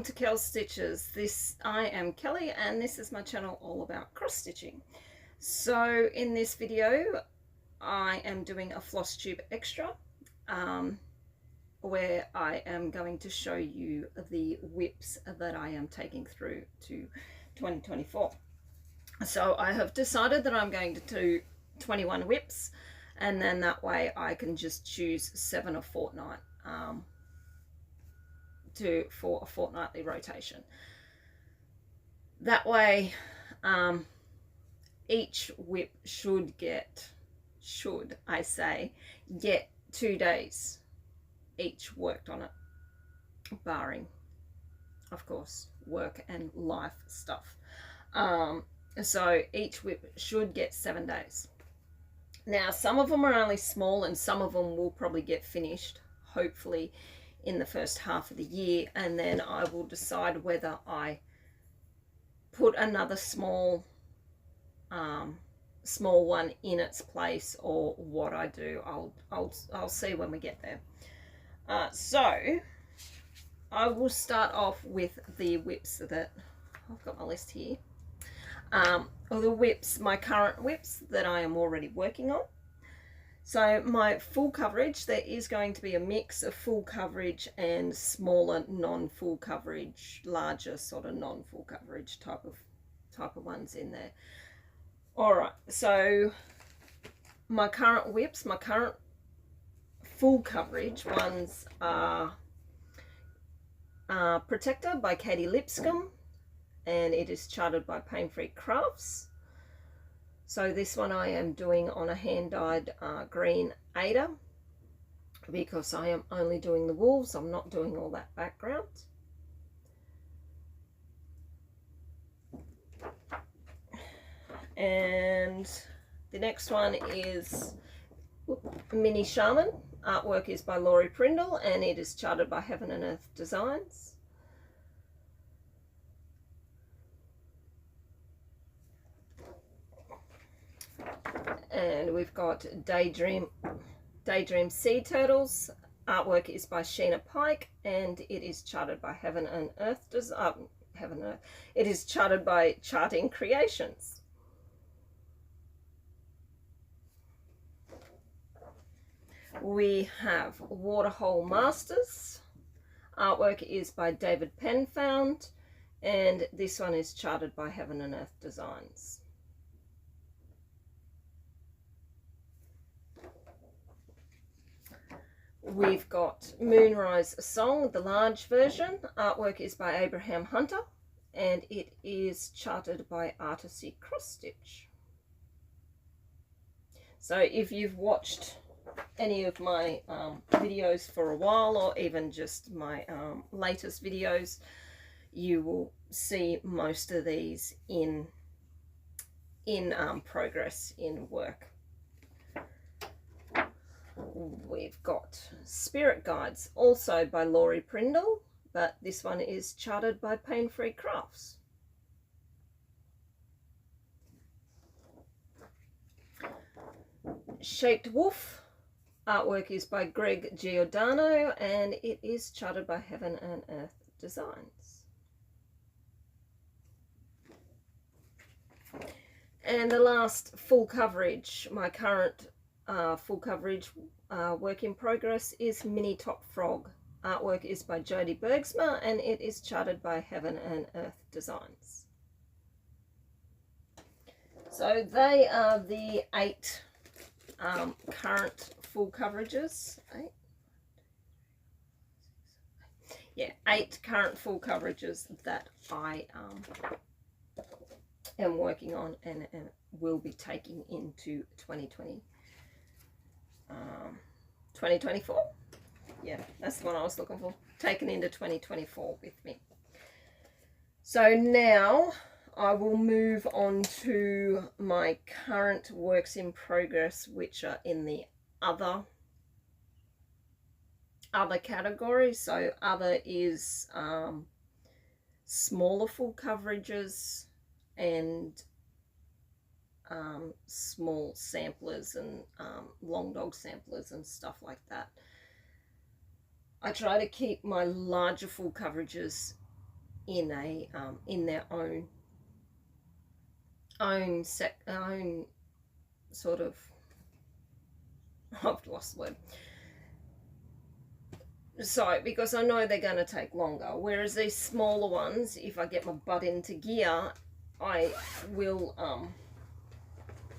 welcome to Kel's Stitches. I am Kelly and this is my channel all about cross stitching. So in this video I am doing a floss tube extra where I am going to show you the whips that I am taking through to 2024. So I have decided that I'm going to do 21 whips, and then that way I can just choose 7 a fortnight for a fortnightly rotation. That way each whip should get 2 days each worked on it, barring of course work and life stuff. So each whip should get 7 days. Now some of them are only small and some of them will probably get finished hopefully in the first half of the year, and then I will decide whether I put another small one in its place or what I do. I'll see when we get there. So I will start off with the whips that I've got my list here. The whips, my current whips that I am already working on. So my full coverage, there is going to be a mix of full coverage and smaller non-full coverage, larger sort of non-full coverage type of ones in there. All right, so my current whips, my current full coverage ones are Protector by Katie Lipscomb, and it is charted by Paine Crafts. So this one I am doing on a hand-dyed green Ada because I am only doing the wolves. I'm not doing all that background. And the next one is Mini Shaman. Artwork is by Laurie Prindle and it is charted by Heaven and Earth Designs. And we've got Daydream Sea Turtles. Artwork is by Sheena Pike and it is charted by Heaven and Earth It is charted by Charting Creations. We have Waterhole Masters. Artwork is by David Penfound and this one is charted by Heaven and Earth Designs. We've got Moonrise Song, the large version. Artwork is by Abraham Hunter and it is charted by Artecy Cross Stitch. So if you've watched any of my videos for a while, or even just my latest videos, you will see most of these in progress, in work. We've got Spirit Guides, also by Laurie Prindle, but this one is charted by Paine Crafts. Shaped Wolf. Artwork is by Greg Giordano and it is charted by Heaven and Earth Designs. And the last full coverage, my current full coverage work in progress, is Mini Top Frog. Artwork is by Jody Bergsma and it is charted by Heaven and Earth Designs. So they are the 8 current full coverages. 8 current full coverages that I am working on and will be taking into 2024. Yeah, that's the one I was looking for. Taken into 2024 with me. So now I will move on to my current works in progress, which are in the other category. So other is smaller full coverages and small samplers and long dog samplers and stuff like that. I try to keep my larger full coverages in a in their own sort of, I've lost the word. So, because I know they're going to take longer, whereas these smaller ones, if I get my butt into gear, I will,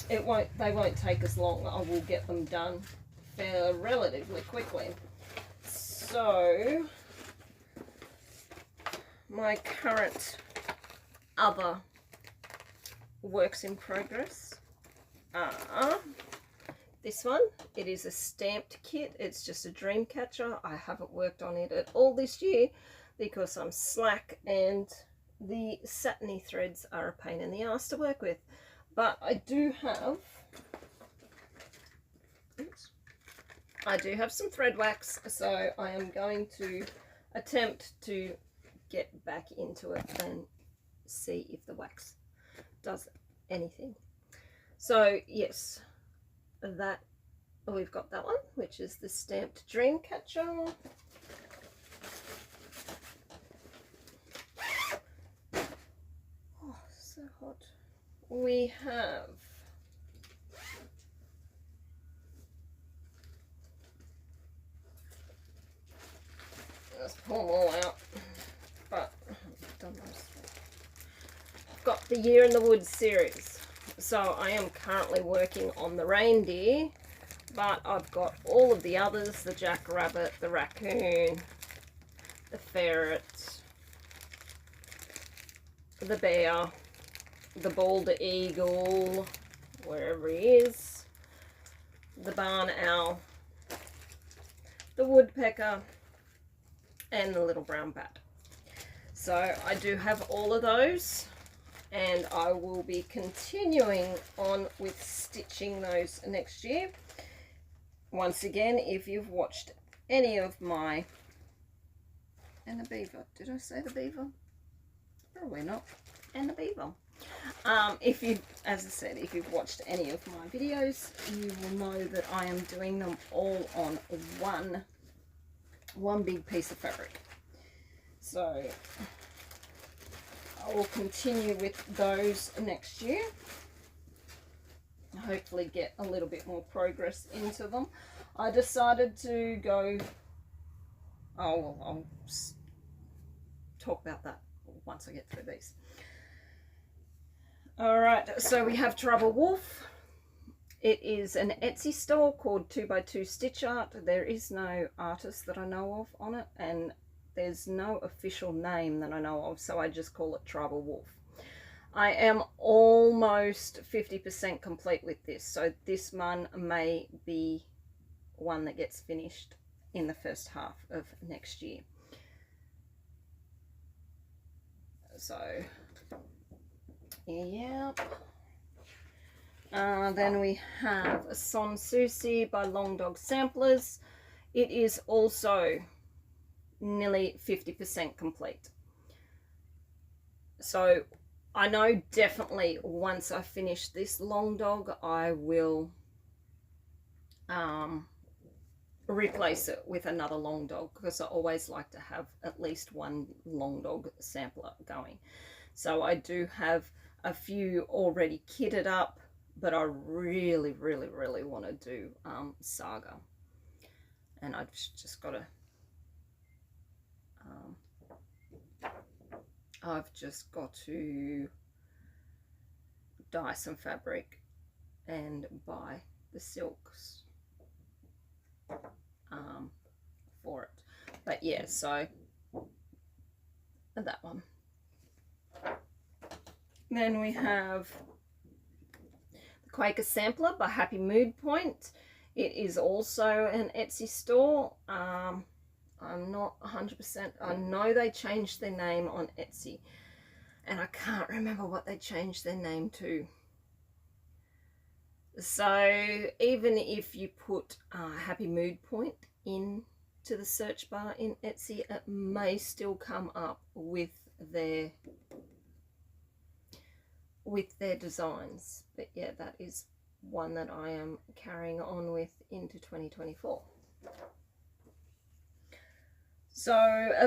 they won't take as long. I will get them done relatively quickly. So, my current other works in progress are this one. It is a stamped kit. It's just a dreqmcatcher. I haven't worked on it at all this year because I'm slack and the satiny threads are a pain in the ass to work with. But I do have some thread wax, so I am going to attempt to get back into it and see if the wax does anything. So yes, that we've got that one, which is the stamped dreqmcatcher. Oh, so hot. We have let's pull them all out, but I've done those. I've got the Year in the Woods series. So I am currently working on the reindeer, but I've got all of the others, the jackrabbit, the raccoon, the ferret, the bear, the bald eagle, wherever he is, the barn owl, the woodpecker, and the little brown bat. So I do have all of those, and I will be continuing on with stitching those next year. Once again, if you've watched any of my, and the beaver, did I say the beaver? Probably not. And the beaver. If you, as I said, if you've watched any of my videos, you will know that I am doing them all on one big piece of fabric. So I will continue with those next year. Hopefully get a little bit more progress into them. I decided to go, oh well, I'll talk about that once I get through these. Alright, so we have Trouble Wolf. It is an Etsy store called 2x2 Stitch Art. There is no artist that I know of on it, and there's no official name that I know of, so I just call it Trouble Wolf. I am almost 50% complete with this, so this one may be one that gets finished in the first half of next year. So, yeah. Then we have a soucis by Long Dog Samplers. It is also nearly 50% complete. So I know definitely once I finish this Long Dog, I will replace it with another Long Dog, because I always like to have at least one Long Dog sampler going. So I do have a few already kitted up, but I really want to do Saga, and I've just got to dye some fabric and buy the silks for it. But yeah, so that one. Then we have the Quaker Sampler by Happy Mood Point. It is also an Etsy store. I'm not 100%. I know they changed their name on Etsy, and I can't remember what they changed their name to. So even if you put Happy Mood Point into the search bar in Etsy, it may still come up with their designs. But yeah, that is one that I am carrying on with into 2024. So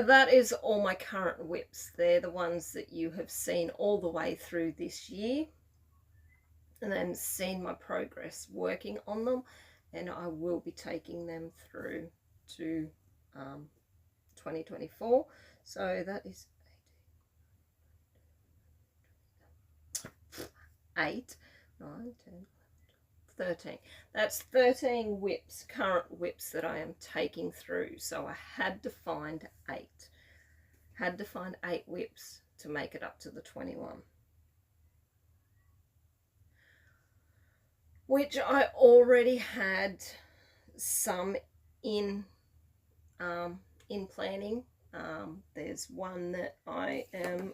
that is all my current whips. They're the ones that you have seen all the way through this year, and then seen my progress working on them, and I will be taking them through to 2024. So that is 8, 9, 10, 13. That's 13 whips, current whips that I am taking through. So I had to find 8. Had to find 8 whips to make it up to the 21. Which I already had some in planning. There's one that I am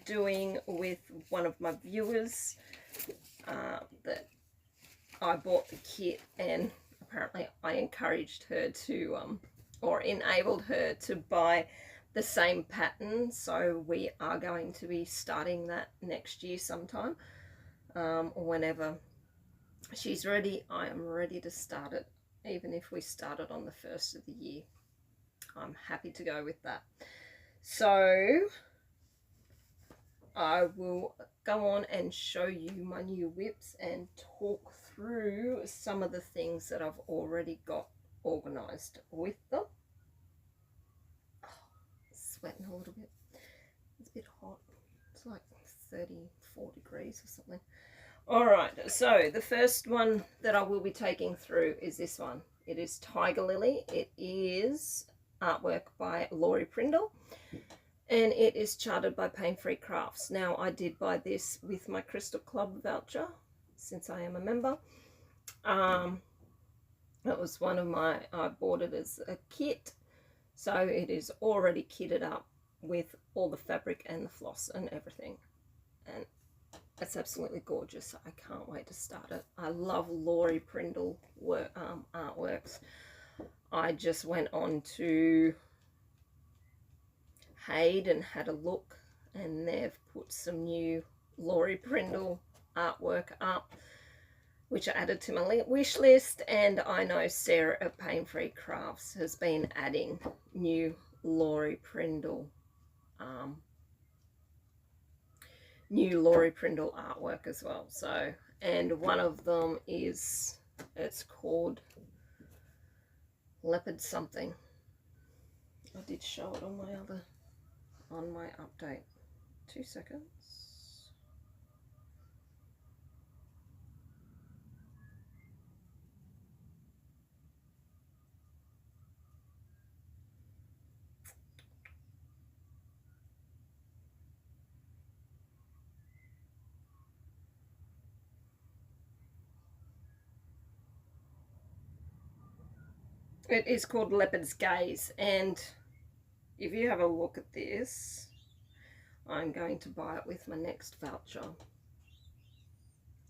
doing with one of my viewers that I bought the kit, and apparently I encouraged her to or enabled her to buy the same pattern, so we are going to be starting that next year sometime, whenever she's ready. I am ready to start it, even if we start it on the 1st of the year. I'm happy to go with that. So I will go on and show you my new whips and talk through some of the things that I've already got organized with them. Oh, sweating a little bit. It's a bit hot. It's like 34 degrees or something. All right, so the first one that I will be taking through is this one. It is Tiger Lily. It is artwork by Laurie Prindle, and it is chartered by Paine Crafts. Now, I did buy this with my Crystal Club voucher, since I am a member. It was one of my, I bought it as a kit, so it is already kitted up with all the fabric and the floss and everything, and it's absolutely gorgeous. I can't wait to start it. I love Laurie Prindle artworks. I just went on to haed and had a look, and they've put some new Laurie Prindle artwork up, which I added to my wish list. And I know Sarah at Paine Crafts has been adding new Laurie Prindle artwork as well. So, and one of them is, it's called Leopard something. I did show it on my update. 2 seconds. It is called Leopard's Gaze, and if you have a look at this, I'm going to buy it with my next voucher.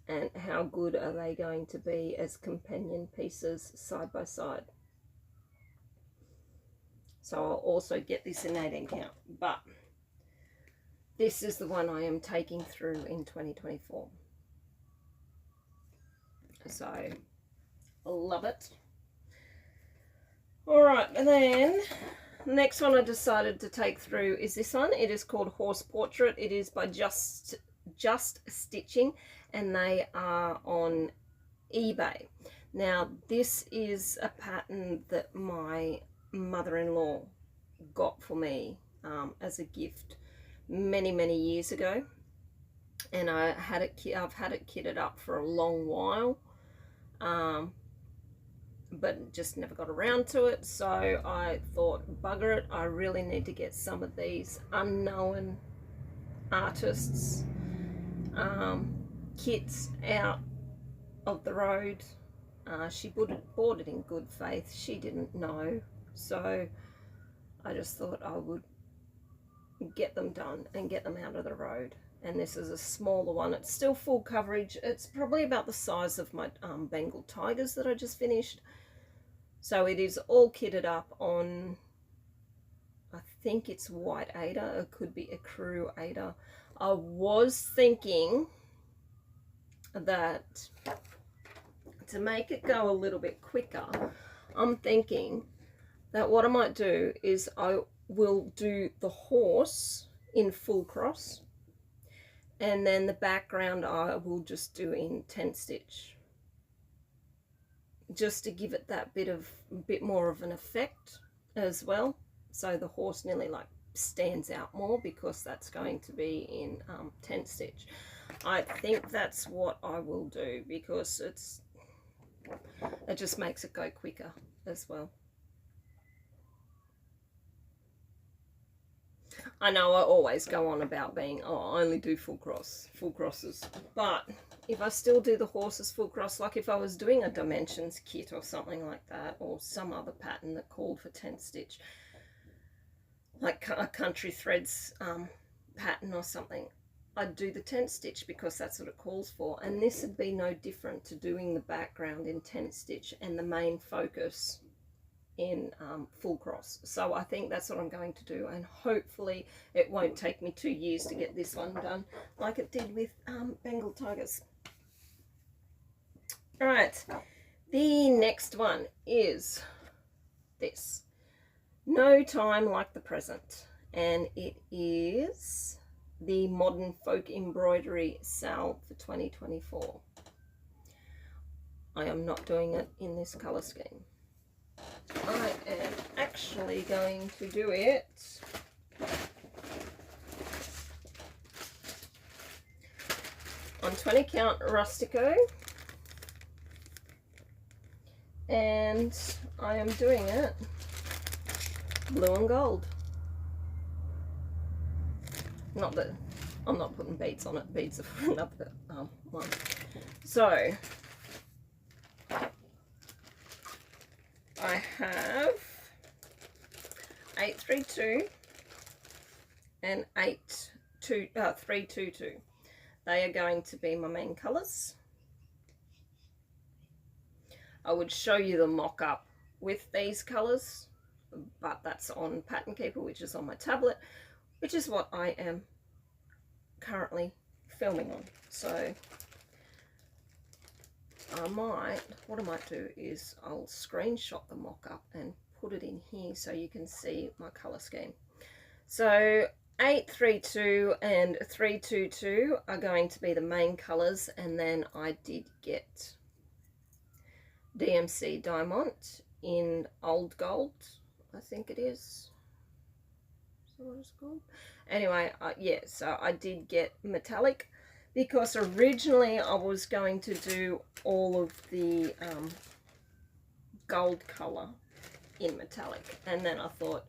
And how good are they going to be as companion pieces side by side? So I'll also get this in 18 count, but this is the one I am taking through in 2024. So I love it. All right, and then the next one I decided to take through is this one. It is called Horse Portrait. It is by Just Stitching, and they are on eBay. Now, this is a pattern that my mother-in-law got for me as a gift many years ago, and I've had it kitted up for a long while, but just never got around to it. So I thought, bugger it, I really need to get some of these unknown artists kits out of the road. She bought it in good faith. She didn't know, so I just thought I would get them done and get them out of the road. And this is a smaller one. It's still full coverage. It's probably about the size of my Bengal tigers that I just finished. So it is all kitted up on, I think it's white Aida. It could be a crew Aida. I was thinking that to make it go a little bit quicker, I'm thinking that what I might do is I will do the horse in full cross, and then the background I will just do in 10 stitch, just to give it that bit more of an effect as well. So the horse nearly like stands out more, because that's going to be in 10 stitch. I think that's what I will do, because it just makes it go quicker as well. I know I always go on about being, oh, I only do full crosses, but if I still do the horses full cross, like if I was doing a dimensions kit or something like that, or some other pattern that called for 10 stitch, like a country threads pattern or something, I'd do the 10 stitch because that's what it calls for. And this would be no different to doing the background in 10 stitch and the main focus in full cross. So I think that's what I'm going to do, and hopefully it won't take me 2 years to get this one done like it did with Bengal tigers. All right, the next one is this, No Time Like the Present, and it is the Modern Folk Embroidery sale for 2024. I am not doing it in this color scheme. I am actually going to do it on 20 count rustico, and I am doing it blue and gold. Not that I'm not putting beads on it, beads are for another one. So I have 832 and 322. They are going to be my main colours. I would show you the mock-up with these colours, but that's on Pattern Keeper, which is on my tablet, which is what I am currently filming on. So what I might do is I'll screenshot the mock-up and put it in here so you can see my colour scheme. So 832 and 322 are going to be the main colours, and then I did get DMC Diamond in Old Gold, I think it is. Is that what it's called? Anyway, yeah, so I did get metallic, because originally I was going to do all of the gold colour in metallic, and then I thought,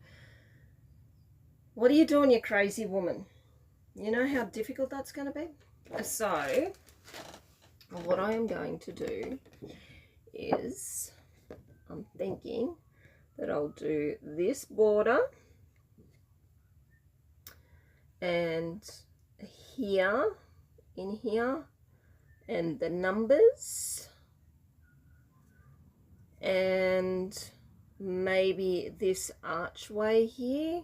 what are you doing, you crazy woman? You know how difficult that's going to be? So what I am going to do is, I'm thinking that I'll do this border, and here, in here, and the numbers, and maybe this archway here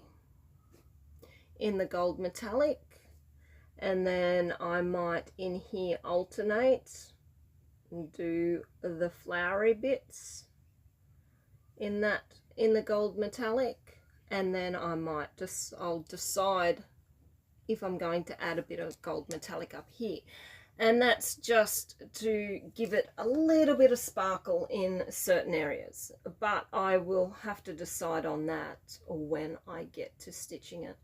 in the gold metallic, and then I might in here alternate and do the flowery bits in the gold metallic, and then I might I'll decide if I'm going to add a bit of gold metallic up here, and that's just to give it a little bit of sparkle in certain areas, but I will have to decide on that when I get to stitching it,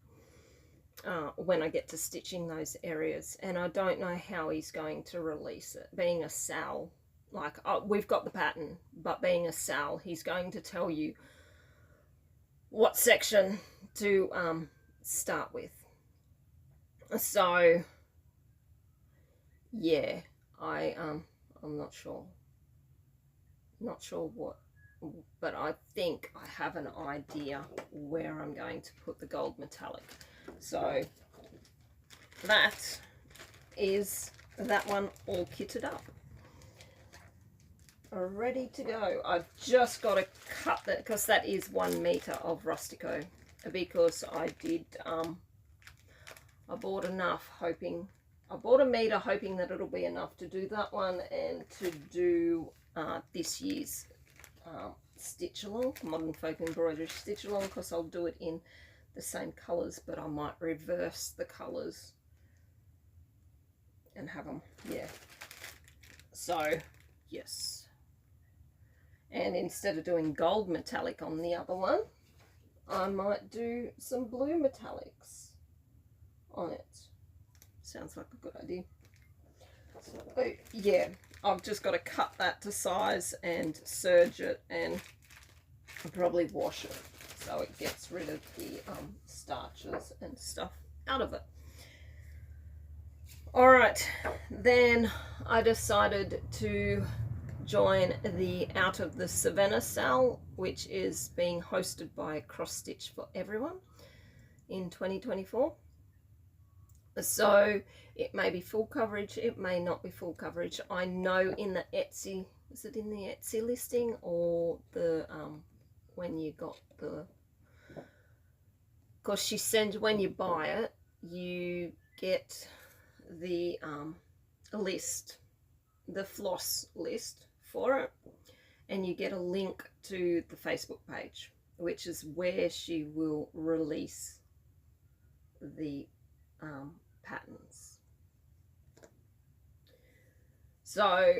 when I get to stitching those areas. And I don't know how he's going to release it, being a sal, like we've got the pattern, but being a sal, he's going to tell you what section to start with. So yeah, I'm not sure what, but I think I have an idea where I'm going to put the gold metallic. So that is that one all kitted up, ready to go. I've just got to cut that, because that is 1 meter of rustico, because I did I bought enough hoping, I bought a meter hoping that it'll be enough to do that one and to do this year's stitch along, Modern Folk Embroidery stitch along, because I'll do it in the same colours, but I might reverse the colours and have them, yeah. So, yes. And instead of doing gold metallic on the other one, I might do some blue metallics on it. Sounds like a good idea. So, yeah, I've just got to cut that to size and serge it and probably wash it so it gets rid of the starches and stuff out of it. Alright, then I decided to join the Out of the Savannah sale, which is being hosted by Cross Stitch for Everyone in 2024. So it may be full coverage, it may not be full coverage. I know in the Etsy, is it in the Etsy listing or the when you got the, because she sends, when you buy it you get the list, the floss list for it, and you get a link to the Facebook page, which is where she will release the patterns. So,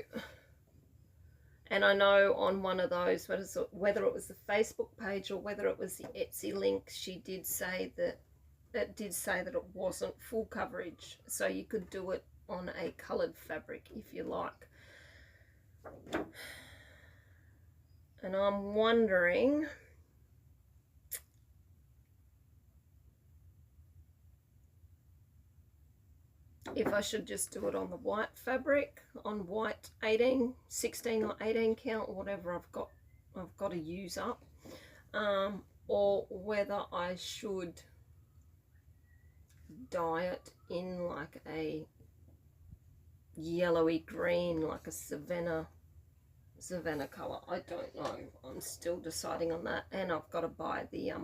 and I know on one of those, whether it was the Facebook page or whether it was the Etsy link, she did say that it wasn't full coverage, so you could do it on a coloured fabric if you like. And I'm wondering if I should just do it on the white fabric, on white 16 or 18 count, whatever I've got to use up, or whether I should dye it in like a yellowy green, like a Savannah colour. I don't know. I'm still deciding on that, and I've got to buy the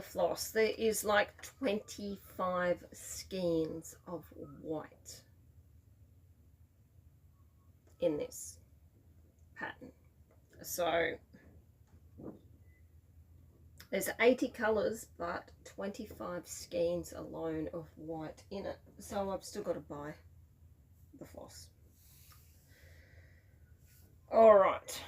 floss. There is like 25 skeins of white in this pattern. So there's 80 colours, but 25 skeins alone of white in it. So I've still got to buy the floss. Alright,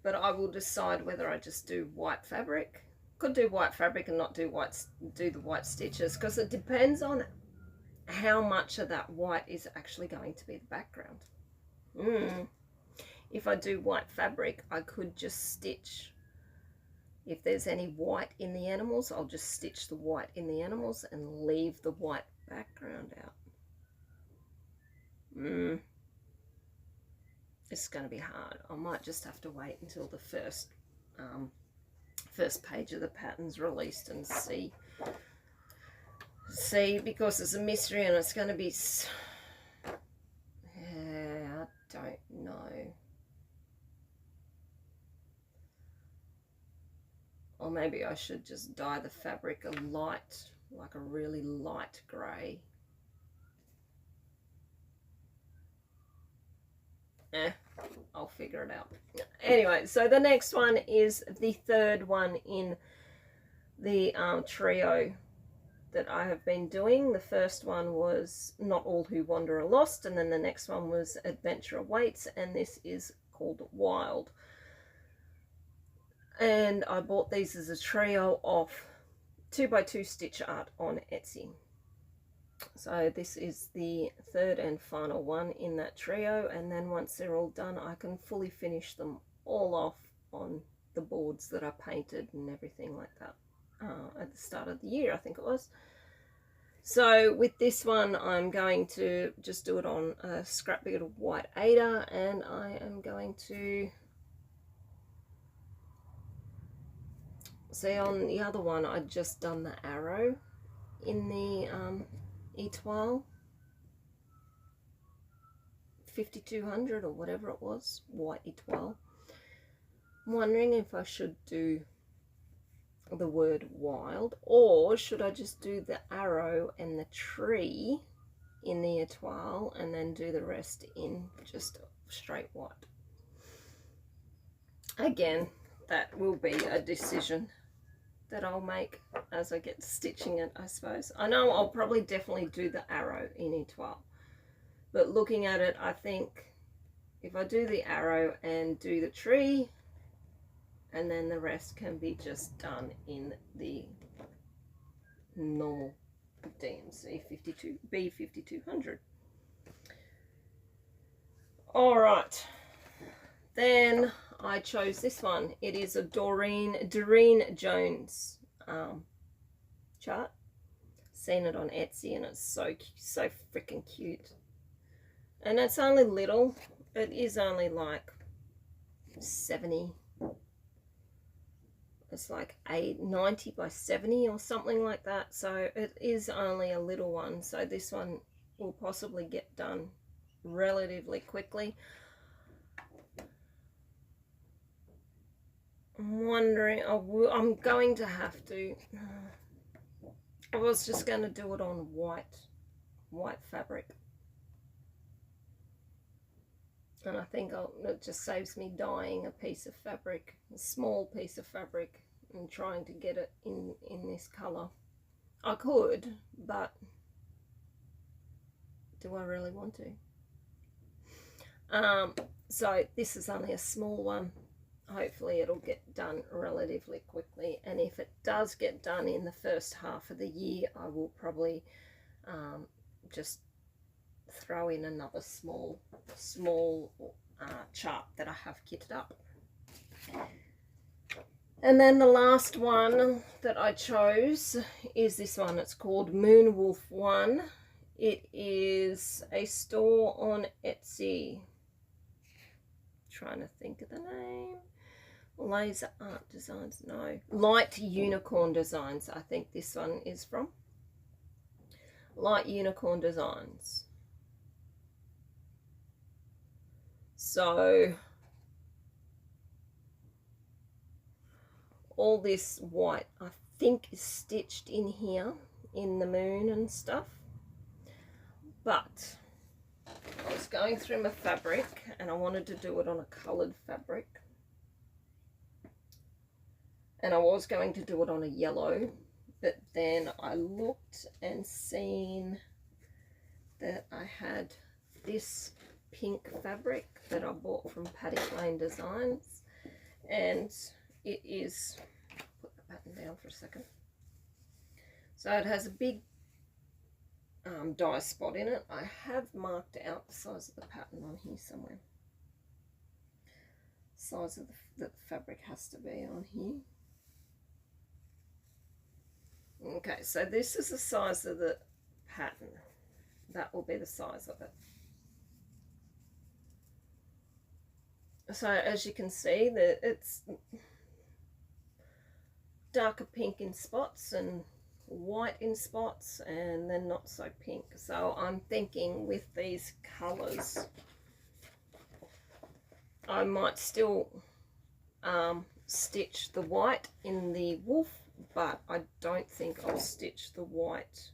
but I will decide whether I just do white fabric. Could do white fabric and not do the white stitches, because it depends on how much of that white is actually going to be the background. If I do white fabric, I could just stitch, if there's any white in the animals, I'll just stitch the white in the animals and leave the white background out. It's going to be hard. I might just have to wait until the first page of the pattern's released and see, because it's a mystery and it's going to be, yeah, I don't know. Or maybe I should just dye the fabric a light, like a really light grey. I'll figure it out. Anyway, so the next one is the third one in the trio that I have been doing. The first one was Not All Who Wander Are Lost, and then the next one was Adventure Awaits, and this is called Wild. And I bought these as a trio off 2x2 Stitch Art on Etsy. So this is the third and final one in that trio, and then once they're all done I can fully finish them all off on the boards that I painted and everything like that at the start of the year, I think it was. So with this one I'm going to just do it on a scrap bit of white Aida, and I am going to see, on the other one I'd just done the arrow in the Etoile 5200 or whatever it was, white Etoile. I'm wondering if I should do the word wild, or should I just do the arrow and the tree in the Etoile and then do the rest in just straight white. Again, that will be a decision that I'll make as I get to stitching it, I suppose. I know I'll probably definitely do the arrow in étoile, but looking at it, I think if I do the arrow and do the tree, and then the rest can be just done in the normal DMC 52 B5200. All right, then I chose this one. It is a Darene Jones chart. Seen it on Etsy, and it's so freaking cute. And it's only little. It is only like 70. It's like 90 by 70 or something like that. So it is only a little one. So this one will possibly get done relatively quickly. I'm wondering, I'm going to have to, I was just going to do it on white fabric. And I think it just saves me dyeing a piece of fabric, a small piece of fabric, and trying to get it in this colour. I could, but do I really want to? So this is only a small one. Hopefully it'll get done relatively quickly, and if it does get done in the first half of the year, I will probably just throw in another small chart that I have kitted up. And then the last one that I chose is this one. It's called Moon Wolf 1. It is a store on Etsy. Trying to think of the name. Laser Art Designs, no. Light Unicorn Designs, I think this one is from. Light Unicorn Designs. So all this white I think is stitched in here in the moon and stuff, but I was going through my fabric and I wanted to do it on a coloured fabric, and I was going to do it on a yellow, but then I looked and seen that I had this pink fabric that I bought from Paine Designs, and it is, put the pattern down for a second, so it has a big dye spot in it. I have marked out the size of the pattern on here somewhere. Size of the fabric has to be on here. Okay, so this is the size of the pattern. That will be the size of it. So as you can see, that it's darker pink in spots and white in spots, and then not so pink. So I'm thinking with these colours, I might still stitch the white in the wolf, but I don't think I'll stitch the white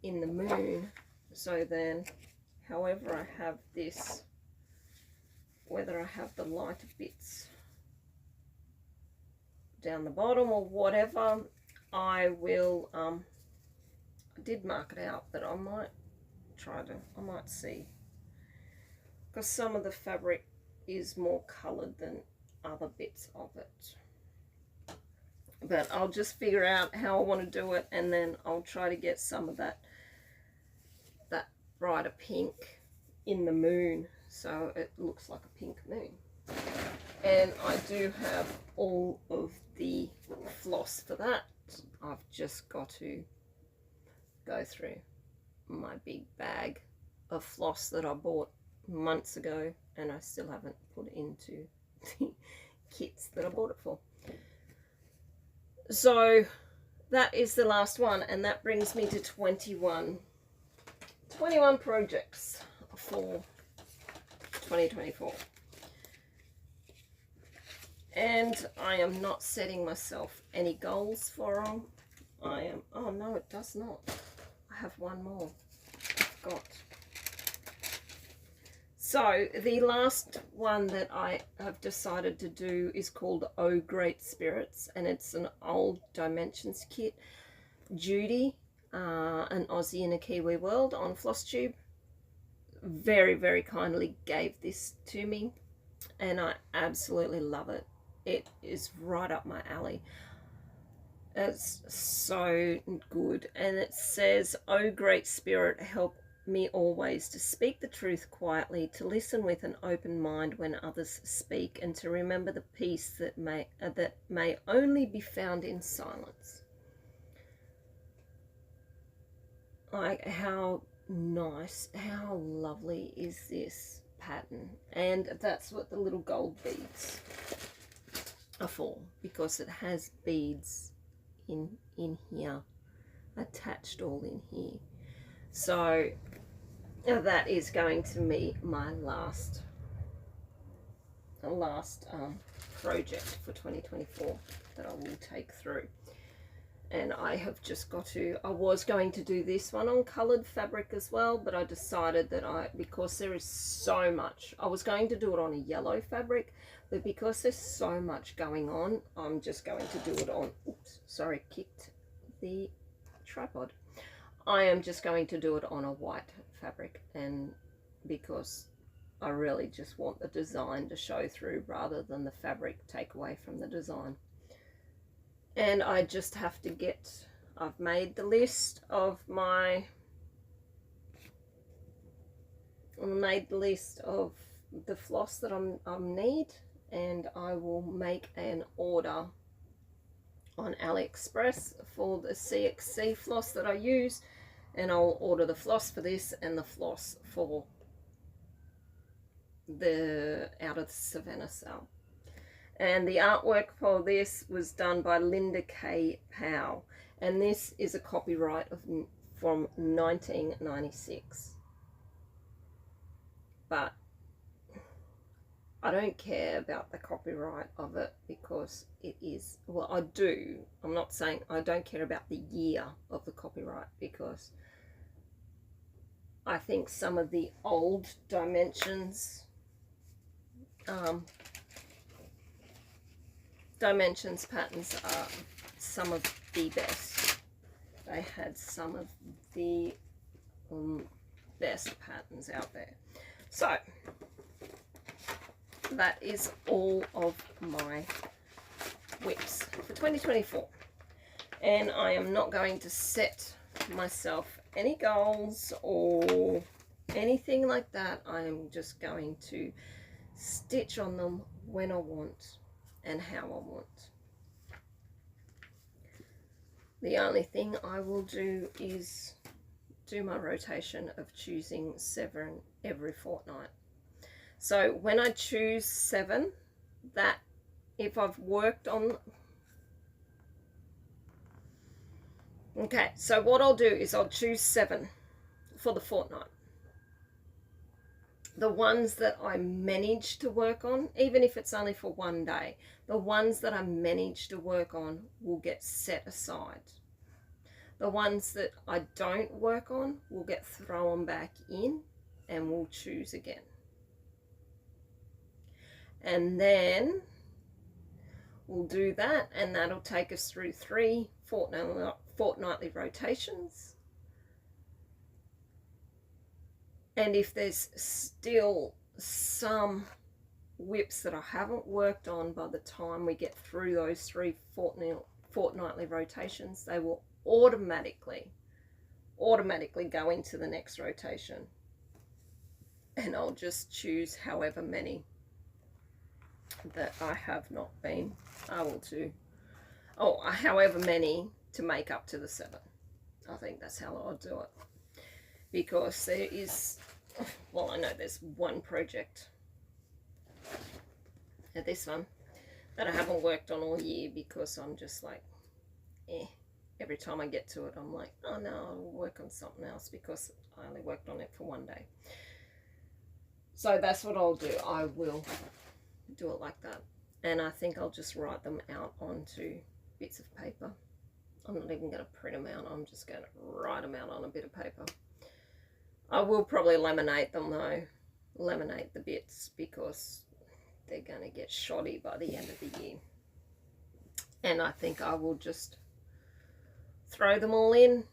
in the moon. So then, however I have this, whether I have the lighter bits down the bottom or whatever, I will, I did mark it out, but I might I might see, because some of the fabric is more coloured than other bits of it. But I'll just figure out how I want to do it, and then I'll try to get some of that brighter pink in the moon, so it looks like a pink moon. And I do have all of the floss for that. I've just got to go through my big bag of floss that I bought months ago, and I still haven't put into the kits that I bought it for. So that is the last one, and that brings me to 21 projects for 2024. And I am not setting myself any goals for them. I am, oh no, it does not. I have one more. I forgot. So the last one that I have decided to do is called Oh Great Spirits, and it's an old dimensions kit. Judy, an Aussie in a Kiwi world on flosstube, very, very kindly gave this to me, and I absolutely love it. It is right up my alley. It's so good. And it says, "Oh great spirit, help me always to speak the truth quietly, to listen with an open mind when others speak, and to remember the peace that may only be found in silence." Like, how nice, how lovely is this pattern? And that's what the little gold beads are for, because it has beads in here, attached all in here. So that is going to be my last project for 2024 that I will take through. And I have just got to, I was going to do this one on coloured fabric as well, but I decided that because there is so much, I was going to do it on a yellow fabric, but because there's so much going on, I'm just going to do it on, oops, sorry, kicked the tripod. I am just going to do it on a white fabric, and because I really just want the design to show through rather than the fabric take away from the design. And I just have to I've made the list of the floss that I need, and I will make an order on AliExpress for the CXC floss that I use, and I'll order the floss for this and the floss for the out of the Savannah cell. And the artwork for this was done by Linda K. Powell, and this is a copyright from 1996. But I don't care about the copyright of it, because it is, well, I do. I'm not saying I don't care about the year of the copyright, because I think some of the old dimensions patterns are some of the best. They had some of the best patterns out there. So that is all of my whips for 2024, and I am not going to set myself any goals or anything like that. I am just going to stitch on them when I want and how I want. The only thing I will do is do my rotation of choosing 7 every fortnight. So when I choose 7, that if I've worked on, okay, so what I'll do is I'll choose 7 for the fortnight. The ones that I manage to work on, even if it's only for one day, the ones that I manage to work on will get set aside. The ones that I don't work on will get thrown back in, and we'll choose again. And then we'll do that, and that'll take us through 3 fortnightly rotations. And if there's still some whips that I haven't worked on by the time we get through those 3 fortnightly rotations, they will automatically go into the next rotation, and I'll just choose however many that I have not been able to, however many to make up to the 7. I think that's how I'll do it, because there is, well, I know there's one project, this one, that I haven't worked on all year, because I'm just like, every time I get to it, I'm like, oh no, I'll work on something else, because I only worked on it for one day. So that's what I'll do. I will do it like that, and I think I'll just write them out onto bits of paper. I'm not even going to print them out. I'm just going to write them out on a bit of paper. I will probably laminate them though, laminate the bits because they're going to get shoddy by the end of the year. And I think I will just throw them all in.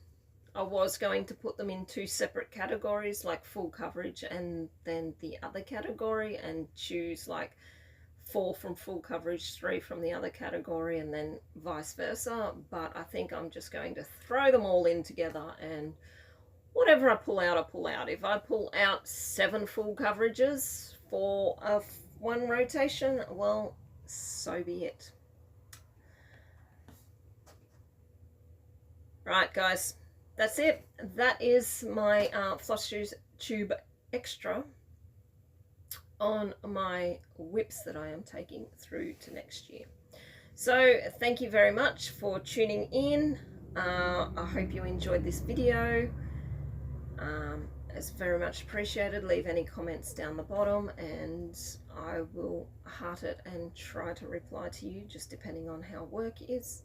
I was going to put them in 2 separate categories, like full coverage and then the other category, and choose like 4 from full coverage, 3 from the other category, and then vice versa. But I think I'm just going to throw them all in together, and whatever I pull out, I pull out. If I pull out 7 full coverages for one rotation, well, so be it. Right, guys, that's it. That is my floss tube extra on my whips that I am taking through to next year. So thank you very much for tuning in. I hope you enjoyed this video. It's very much appreciated. Leave any comments down the bottom and I will heart it and try to reply to you, just depending on how work is.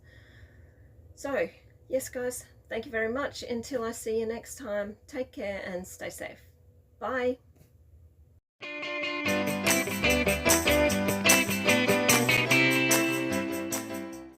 So yes, guys, thank you very much. Until I see you next time, take care and stay safe. Bye.